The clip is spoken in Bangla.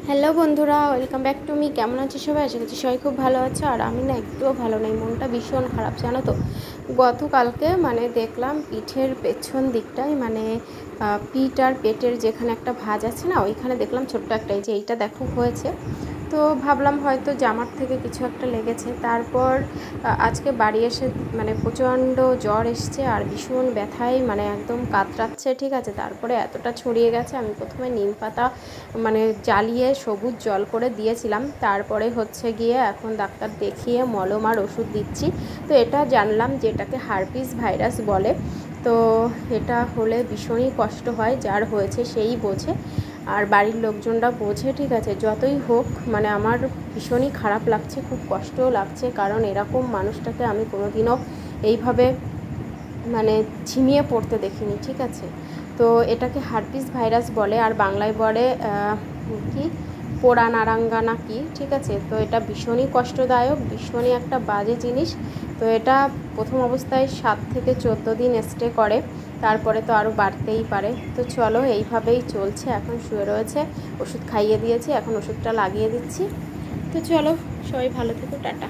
হ্যালো বন্ধুরা, ওয়েলকাম ব্যাক টু মি। কেমন আছো সবাই? আশা করছি সবাই খুব ভালো আছো। আর আমি না একটুও ভালো নেই, মনটা ভীষণ খারাপ জানো তো। গতকালকে দেখলাম পিঠের পেছন দিকটায় পিঠ আর পেটের যেখানে একটা ভাঁজ আছে না, ওইখানে দেখলাম ছোট্ট একটা, এই যে এইটা দেখো হয়েছে। তো ভাবলাম হয়তো জামার থেকে কিছু একটা লেগেছে। তারপর আজকে বাড়ি এসে প্রচণ্ড জ্বর এসছে আর ভীষণ ব্যথায় একদম কাতরাচ্ছে, ঠিক আছে। তারপরে এতটা ছড়িয়ে গেছে, আমি প্রথমে নিম পাতা জ্বালিয়ে সবুজ জল করে দিয়েছিলাম। তারপরে গিয়ে এখন ডাক্তার দেখিয়ে মলম আর ওষুধ দিচ্ছি। তো এটা জানলাম যে এটাকে হার্পিস ভাইরাস বলে। তো এটা হলে ভীষণই কষ্ট হয়, যার হয়েছে সেই বোঝে আর বাড়ির লোকজনরা বোঝে, ঠিক আছে। যতই হোক আমার ভীষণই খারাপ লাগছে, খুব কষ্টও লাগছে, কারণ এরকম মানুষটাকে আমি কোনোদিনও এইভাবে ঝিমিয়ে পড়তে দেখিনি, ঠিক আছে। তো এটাকে হার্পিস ভাইরাস বলে, আর বাংলায় বলে কি পোড়া নারাঙ্গা না কি, ঠিক আছে। তো এটা ভীষণই কষ্টদায়ক, ভীষণই একটা বাজে জিনিস। তো এটা প্রথম অবস্থায় 7 থেকে 14 দিন স্টে করে, তারপরে তো আরও বাড়তেই পারে। তো চলো, এইভাবেই চলছে, এখন শুয়ে রয়েছে, ওষুধ খাইয়ে দিয়েছি, এখন ওষুধটা লাগিয়ে দিচ্ছি। তো চলো, সবাই ভালো থেকো, টাটা।